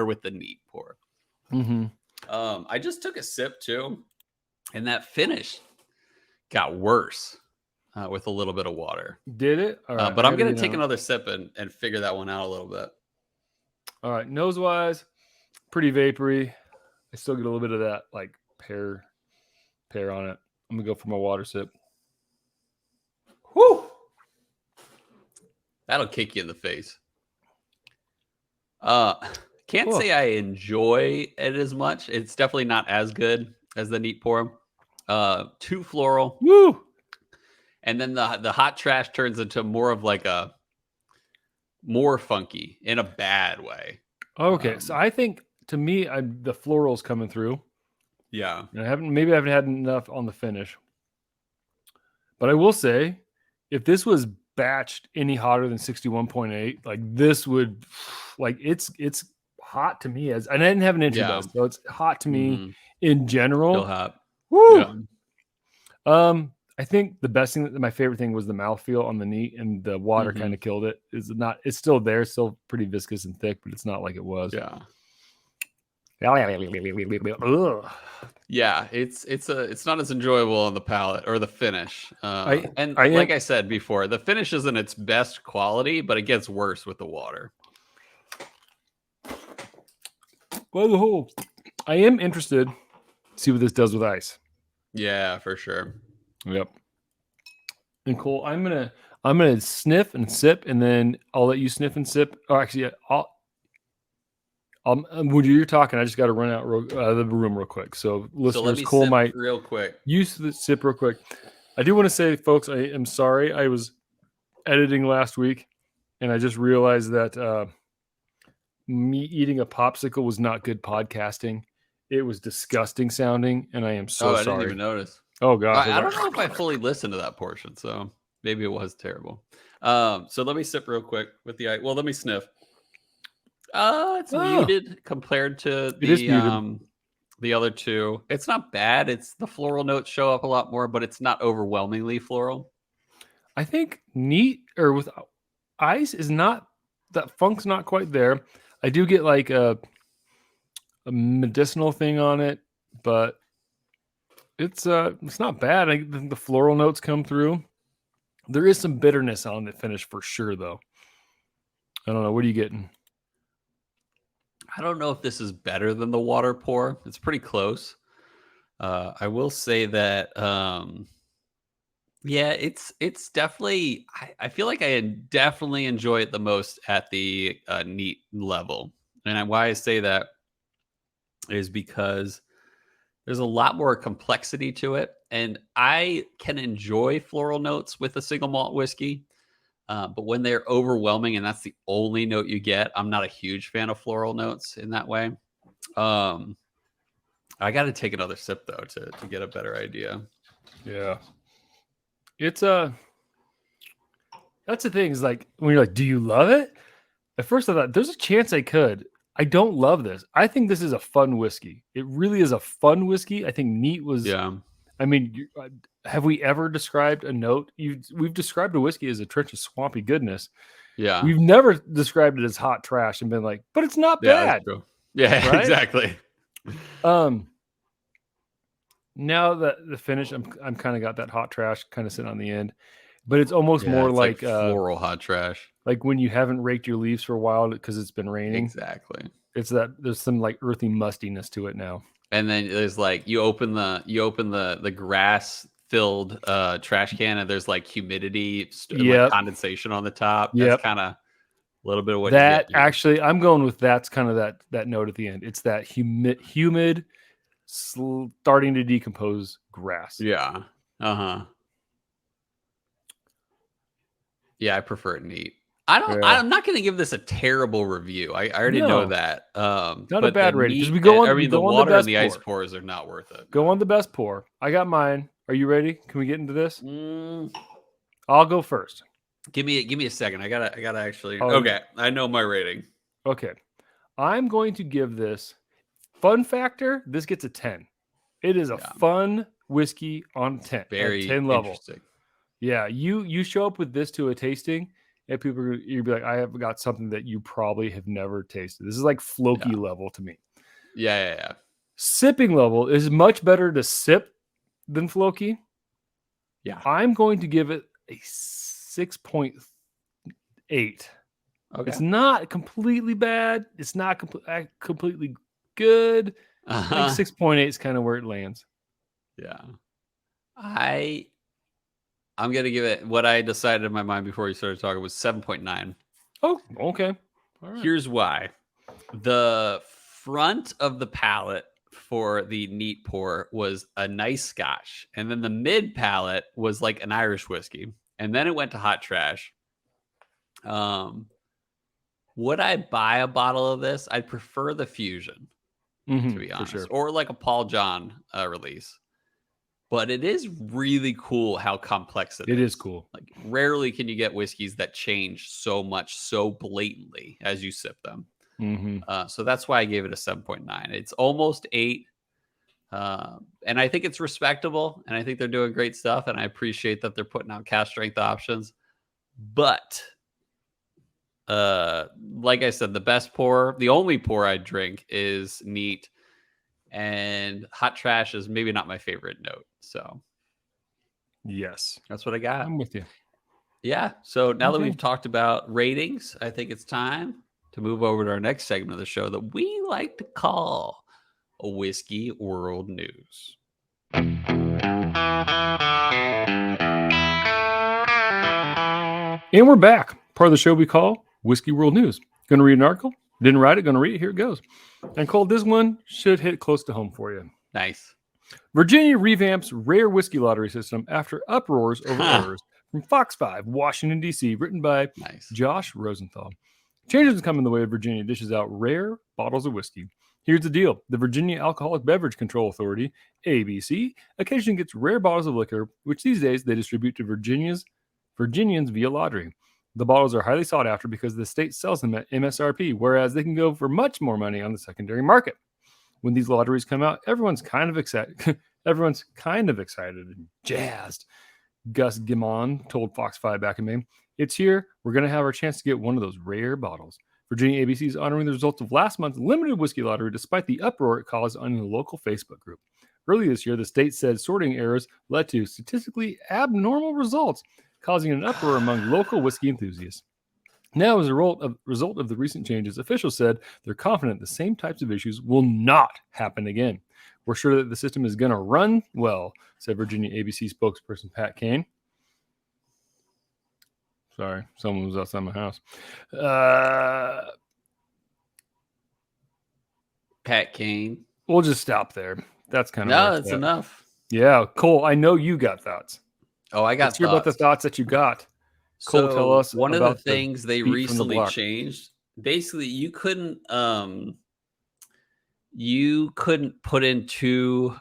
Speaker 1: with the neat pour. I just took a sip too, and that finish got worse with a little bit of water.
Speaker 2: Did it? All right,
Speaker 1: but I'm gonna take another sip and figure that one out a little bit.
Speaker 2: All right, nose wise, pretty vapory. I still get a little bit of that like pear on it. I'm gonna go for my water sip.
Speaker 1: Whew. That'll kick you in the face. Can't say I enjoy it as much. It's definitely not as good as the neat pour. Too floral.
Speaker 2: Woo!
Speaker 1: And then the hot trash turns into more of like a more funky in a bad way.
Speaker 2: Okay, so I think to me, the floral's coming through.
Speaker 1: Yeah,
Speaker 2: and I haven't had enough on the finish, but I will say if this was batched any hotter than 61.8, like this would, like it's hot to me, and I didn't have an entry buzz, so it's hot to me in general.
Speaker 1: Still hot.
Speaker 2: Woo! Yeah. I think the best thing, my favorite thing was the mouthfeel on the neat, and the water kind of killed it. It's still there, still pretty viscous and thick, but it's not like it was.
Speaker 1: Yeah.
Speaker 2: Ugh.
Speaker 1: Yeah, it's not as enjoyable on the palate or the finish. Like I said before, the finish isn't its best quality, but it gets worse with the water.
Speaker 2: Well, I am interested to see what this does with ice.
Speaker 1: Yeah, for sure.
Speaker 2: Yep. And Cole, I'm gonna sniff and sip, and then I'll let you sniff and sip. Oh, actually, when you're talking, I just got to run out of the room real quick. So listeners, Cole might
Speaker 1: real quick.
Speaker 2: Use the sip real quick. I do want to say, folks, I am sorry. I was editing last week, and I just realized that me eating a popsicle was not good podcasting. It was disgusting sounding, and I am so sorry.
Speaker 1: I didn't even notice.
Speaker 2: Oh gosh,
Speaker 1: I don't know if I fully listened to that portion, so maybe it was terrible. So let me sip real quick with the ice. Well, let me sniff. It's muted compared to the other two. It's not bad. It's the floral notes show up a lot more, but it's not overwhelmingly floral.
Speaker 2: I think neat or with ice is not, that funk's not quite there. I do get like a medicinal thing on it, but it's not bad. I think the floral notes come through. There is some bitterness on the finish for sure, though. I don't know. What are you getting?
Speaker 1: I don't know if this is better than the water pour. It's pretty close. I will say that, yeah, it's definitely. I feel like I definitely enjoy it the most at the neat level, and why I say that is because there's a lot more complexity to it, and I can enjoy floral notes with a single malt whiskey. But when they're overwhelming and that's the only note you get, I'm not a huge fan of floral notes in that way. I got to take another sip though to get a better idea.
Speaker 2: Yeah, it's that's the thing, is like when you're like, do you love it? At first I thought there's a chance I could. I don't love this. I think this is a fun whiskey. It really is a fun whiskey. I think neat was.
Speaker 1: Yeah.
Speaker 2: I mean, have we ever described a note? We've described a whiskey as a trench of swampy goodness.
Speaker 1: Yeah.
Speaker 2: We've never described it as hot trash and been like, but it's not bad.
Speaker 1: That's true. Yeah, right? Exactly.
Speaker 2: Now that the finish, I'm kind of got that hot trash kind of sitting on the end, but it's almost more
Speaker 1: it's like floral hot trash.
Speaker 2: Like when you haven't raked your leaves for a while because it's been raining.
Speaker 1: Exactly.
Speaker 2: It's that there's some like earthy mustiness to it now.
Speaker 1: And then there's like you open the grass filled trash can, and there's like humidity, like condensation on the top. That's kind of a little bit of what
Speaker 2: that you get. Actually, I'm going with that's kind of that note at the end. It's that humid starting to decompose grass.
Speaker 1: Yeah. Yeah, I prefer it neat. I'm not going to give this a terrible review. I already know that.
Speaker 2: Not a bad rating. Because we go on.
Speaker 1: The water and the ice pours are not worth it.
Speaker 2: Go on the best pour. I got mine. Are you ready? Can we get into this? I'll go first.
Speaker 1: Give me a second. I gotta actually. Okay, I know my rating.
Speaker 2: Okay, I'm going to give this fun factor. This gets a 10. It is a fun whiskey on 10.
Speaker 1: Very
Speaker 2: 10 level.
Speaker 1: Interesting.
Speaker 2: Yeah, you show up with this to a tasting, and you'd be like, I have got something that you probably have never tasted. This is like Floki level to me.
Speaker 1: Yeah.
Speaker 2: Sipping level is much better to sip than Floki.
Speaker 1: Yeah.
Speaker 2: I'm going to give it a 6.8. Okay. It's not completely bad. It's not completely good. I think 6.8 is kind of where it lands.
Speaker 1: Yeah. I'm going to give it, what I decided in my mind before you started talking was 7.9.
Speaker 2: Oh, okay.
Speaker 1: All right. Here's why. The front of the palate for the neat pour was a nice Scotch. And then the mid palate was like an Irish whiskey. And then it went to hot trash. Would I buy a bottle of this? I'd prefer the Fusion, to be honest. Sure. Or like a Paul John release. But it is really cool how complex it is.
Speaker 2: It is cool.
Speaker 1: Like rarely can you get whiskeys that change so much, so blatantly as you sip them. So that's why I gave it a 7.9. It's almost 8. And I think it's respectable, and I think they're doing great stuff, and I appreciate that they're putting out cask strength options. But like I said, the only pour I drink is neat, and hot trash is maybe not my favorite note. So
Speaker 2: yes,
Speaker 1: that's what I got.
Speaker 2: I'm with you.
Speaker 1: Yeah. So now that we've talked about ratings, I think it's time to move over to our next segment of the show that we like to call a Whiskey World News. And
Speaker 2: we're back. Part of the show we call Whiskey World News. Going to read an article. Didn't write it. Going to read it. Here it goes. And Cole, this one should hit close to home for you.
Speaker 1: Nice.
Speaker 2: Virginia revamps rare whiskey lottery system after uproars over errors from Fox 5, Washington, D.C., written by Josh Rosenthal. Changes come in the way of Virginia dishes out rare bottles of whiskey. Here's the deal. The Virginia Alcoholic Beverage Control Authority, ABC, occasionally gets rare bottles of liquor, which these days they distribute to Virginians via lottery. The bottles are highly sought after because the state sells them at MSRP, whereas they can go for much more money on the secondary market. When these lotteries come out, everyone's kind of excited. Everyone's kind of excited and jazzed. Gus Gimon told Fox 5 back in May, "It's here. We're going to have our chance to get one of those rare bottles." Virginia ABC is honoring the results of last month's limited whiskey lottery despite the uproar it caused on the local Facebook group. Earlier this year, the state said sorting errors led to statistically abnormal results, causing an uproar among local whiskey enthusiasts. Now, as a result of the recent changes, officials said they're confident the same types of issues will not happen again. "We're sure that the system is going to run well," said Virginia ABC spokesperson Pat Kane. Sorry, someone was outside my house.
Speaker 1: Pat Kane.
Speaker 2: We'll just stop there. That's kind of
Speaker 1: that's enough.
Speaker 2: Yeah, Cole, I know you got thoughts.
Speaker 1: Oh, I got
Speaker 2: Let's hear about the thoughts that you got. Cole, tell us
Speaker 1: one of
Speaker 2: about
Speaker 1: the things they recently changed. Basically, you couldn't put in 2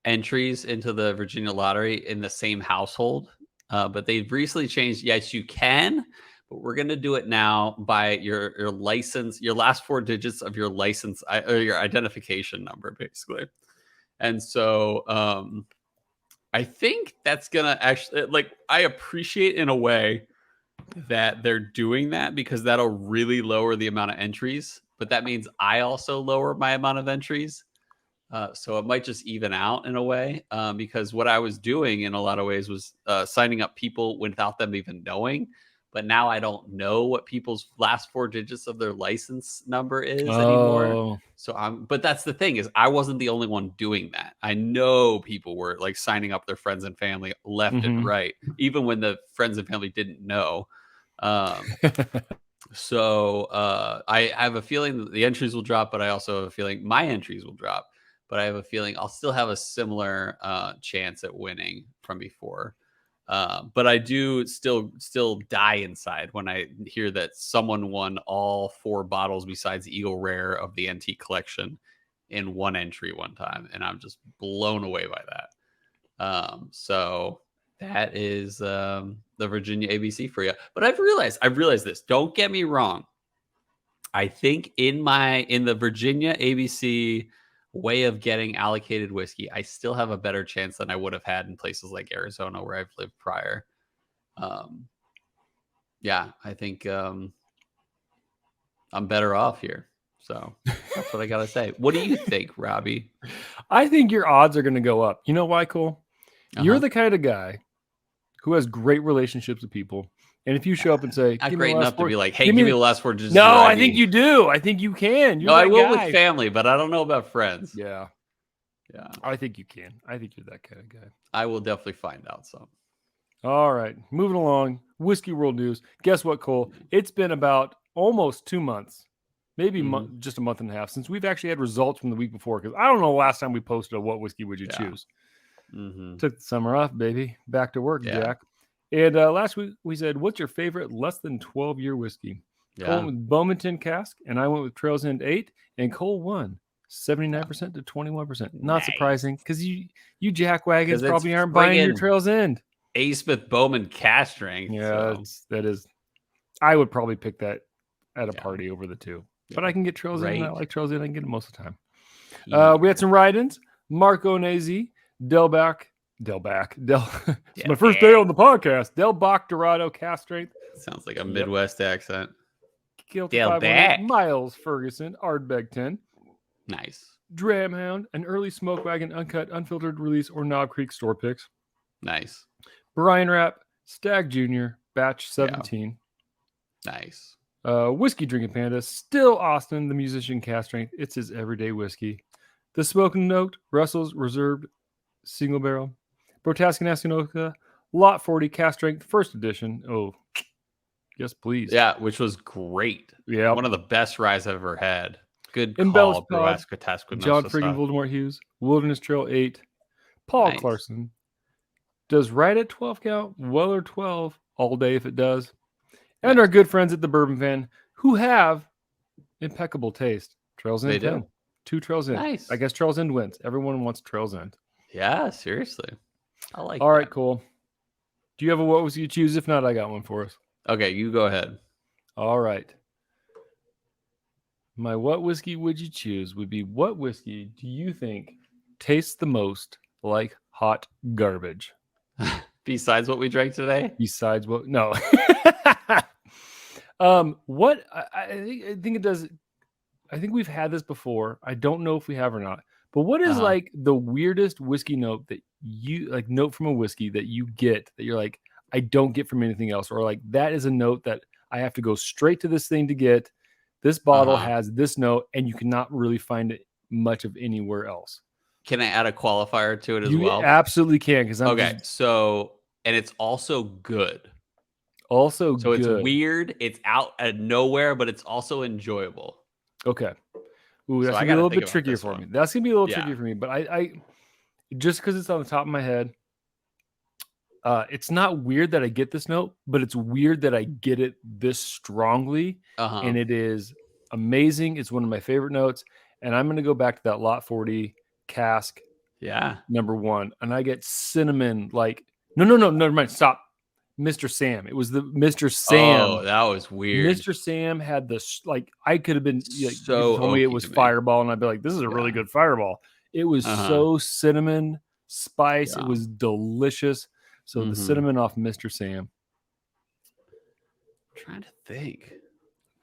Speaker 1: entries into the Virginia lottery in the same household. But they've recently changed. Yes, you can, but we're going to do it now by your license, your last 4 digits of your license or your identification number, basically. And so I think that's going to actually, I appreciate in a way that they're doing that because that'll really lower the amount of entries. But that means I also lower my amount of entries. So it might just even out in a way because what I was doing in a lot of ways was signing up people without them even knowing. But now I don't know what people's last 4 digits of their license number is anymore. So but that's the thing is I wasn't the only one doing that. I know people were signing up their friends and family left and right, even when the friends and family didn't know. So I have a feeling that the entries will drop, but I also have a feeling my entries will drop. But I have a feeling I'll still have a similar chance at winning from before. But I do still die inside when I hear that someone won all 4 bottles besides Eagle Rare of the antique collection in one entry one time. And I'm just blown away by that. So that is the Virginia ABC for you. But I've realized this. Don't get me wrong. I think in the Virginia ABC way of getting allocated whiskey, I still have a better chance than I would have had in places like Arizona where I've lived prior. Yeah, I think I'm better off here. So that's what I got to say. What do you think, Robbie?
Speaker 2: I think your odds are going to go up. You know why, Cole? You're the kind of guy who has great relationships with people. And if you show up and say,
Speaker 1: not great enough to be like, hey, give me the last 4 digits.
Speaker 2: No, I think you do. I think you can.
Speaker 1: No, I will with family, but I don't know about friends.
Speaker 2: Yeah. I think you can. I think you're that kind of guy.
Speaker 1: I will definitely find out some.
Speaker 2: All right. Moving along. Whiskey World News. Guess what, Cole? It's been about almost 2 months, maybe just a month and a half since we've actually had results from the week before. Because I don't know the last time we posted a what whiskey would you choose. Took the summer off, baby. Back to work, Jack. And last week we said, what's your favorite less than 12-year whiskey? Cole went with Bowmanton Cask, and I went with Trails End 8, and Cole won 79% to 21%. Not surprising, because you jackwagons probably aren't buying your Trails End.
Speaker 1: A. Smith Bowman Cask Strength.
Speaker 2: Yeah,
Speaker 1: So.
Speaker 2: that is. I would probably pick that at a party over the two.
Speaker 1: Yeah.
Speaker 2: But I can get trails in. And I
Speaker 1: Right
Speaker 2: like trails in. I can get them most of the time.
Speaker 1: here.
Speaker 2: We had some ride-ins. Marco Nazi, Delback. It's my first day on the podcast. Del Bach Dorado Cask Strength.
Speaker 1: Sounds like a Midwest accent.
Speaker 2: Kilter 518. Miles Ferguson, Ardbeg 10.
Speaker 1: Nice.
Speaker 2: Dram Hound, an early Smoke Wagon uncut, unfiltered release or Knob Creek store picks.
Speaker 1: Nice.
Speaker 2: Brian Rapp, Stag Jr., Batch 17.
Speaker 1: Yeah. Nice.
Speaker 2: Whiskey Drinking Panda, still Austin, the musician Cask Strength. It's his everyday whiskey. The Smoking Note, Russell's Reserved Single Barrel. Brotascan Asinoka, Lot 40 Cask Strength, first edition. Oh, yes, please.
Speaker 1: Yeah, which was great.
Speaker 2: Yeah.
Speaker 1: One of the best rides I've ever had. Good
Speaker 2: Embellished
Speaker 1: call,
Speaker 2: Pod, John friggin' Voldemort Hughes, Wilderness Trail 8, Paul Clarkson. Does right at 12 count? Weller 12 all day if it does. And our good friends at the Bourbon Fan who have impeccable taste. Trails End 10. 2 Trails End.
Speaker 1: Nice.
Speaker 2: I guess Trails End wins. Everyone wants Trails End.
Speaker 1: Yeah, seriously. I like
Speaker 2: All right, cool. Do you have a what was you choose? If not, I got one for us.
Speaker 1: Okay, you go ahead.
Speaker 2: All right. My what whiskey would you choose would be what whiskey do you think tastes the most like hot garbage?
Speaker 1: Besides what we drank today?
Speaker 2: Besides what? No. What I think it does. I think we've had this before. I don't know if we have or not. But what is like the weirdest whiskey note that you like note from a whiskey that you get that you're like, I don't get from anything else, or like that is a note that I have to go straight to this thing to get. This bottle has this note, and you cannot really find it much of anywhere else.
Speaker 1: Can I add a qualifier to it as well?
Speaker 2: You absolutely can, because
Speaker 1: okay. So, and it's also good.
Speaker 2: Also,
Speaker 1: so good. It's weird. It's out of nowhere, but it's also enjoyable.
Speaker 2: Okay. Ooh, that's gonna be a little bit trickier for me. That's gonna be a little trickier for me. But I just because it's on the top of my head, it's not weird that I get this note, but it's weird that I get it this strongly, and it is amazing. It's one of my favorite notes, and I'm gonna go back to that Lot 40 cask.
Speaker 1: Yeah,
Speaker 2: number 1, and I get cinnamon. Like no, never mind. Stop. Mr. Sam. It was the Mr. Sam.
Speaker 1: Oh, that was weird.
Speaker 2: Mr. Sam had this, like, I could have been, like, so told me it was Fireball, and I'd be like, this is a really good Fireball. It was so cinnamon spice. It was delicious. So the cinnamon off Mr. Sam.
Speaker 1: I'm trying to think.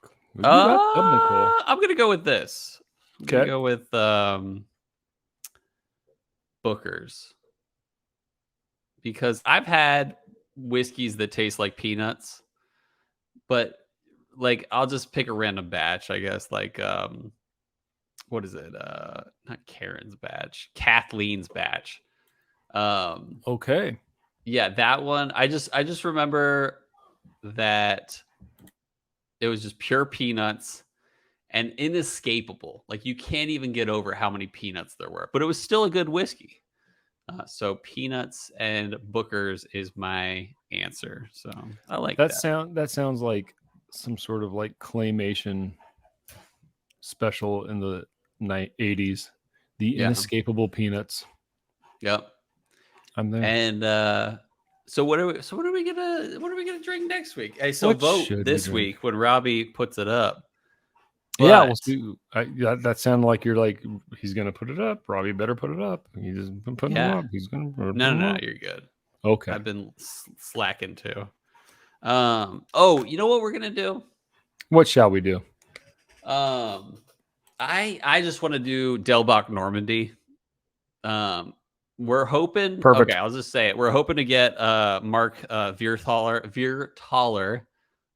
Speaker 2: Cool.
Speaker 1: I'm going to go with this. I'm going to go with Booker's. Because I've had whiskeys that taste like peanuts, but like I'll just pick a random batch, I guess. Like what is it? Not Karen's batch, Kathleen's batch.
Speaker 2: Okay.
Speaker 1: Yeah, that one. I just remember that it was just pure peanuts and inescapable. Like you can't even get over how many peanuts there were, but it was still a good whiskey. So peanuts and Booker's is my answer. So I like that.
Speaker 2: That sounds like some sort of like claymation special in the 80s. The inescapable peanuts.
Speaker 1: Yep.
Speaker 2: I'm there.
Speaker 1: And so what are we gonna drink next week? Hey, so vote this week when Robby puts it up. But,
Speaker 2: yeah, we'll see. That sounded like you're like, he's going to put it up. Robbie better put it up. He's just been putting it up. He's going to
Speaker 1: No, you're good.
Speaker 2: Okay.
Speaker 1: I've been slacking too. Oh, you know what we're going to do?
Speaker 2: What shall we do?
Speaker 1: I just want to do Delbach Normandy. We're hoping.
Speaker 2: Perfect.
Speaker 1: Okay, I'll just say it. We're hoping to get Mark Viertaler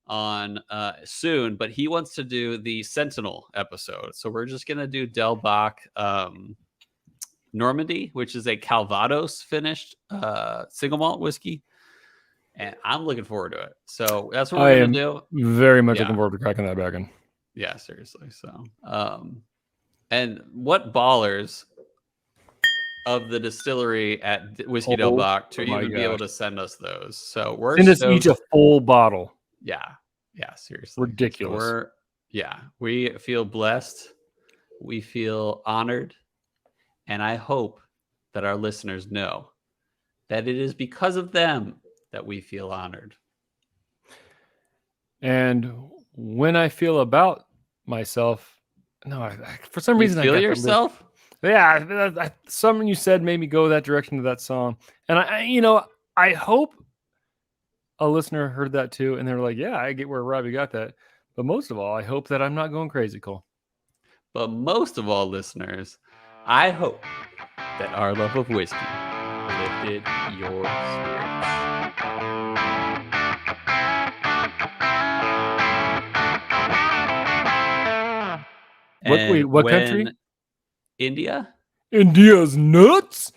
Speaker 1: on soon, but he wants to do the Sentinel episode, so we're just gonna do Delbach Normandy, which is a Calvados finished single malt whiskey, and I'm looking forward to it. So that's what we're gonna do.
Speaker 2: Very much looking forward to cracking that back in.
Speaker 1: Yeah, seriously. So and what ballers of the distillery at Whiskey Delbach to even be able to send us those. So we're
Speaker 2: send us each a full bottle.
Speaker 1: Yeah, seriously.
Speaker 2: Ridiculous.
Speaker 1: We feel blessed. We feel honored. And I hope that our listeners know that it is because of them that we feel honored.
Speaker 2: And when I feel about myself, for some
Speaker 1: You
Speaker 2: reason I
Speaker 1: feel
Speaker 2: got
Speaker 1: yourself?
Speaker 2: Something you said made me go that direction to that song. And I hope a listener heard that too, and they were like, "Yeah, I get where Robbie got that." But most of all, I hope that I'm not going crazy, Cole.
Speaker 1: But most of all, listeners, I hope that our love of whiskey lifted your spirits. And
Speaker 2: What country?
Speaker 1: India?
Speaker 2: India's nuts.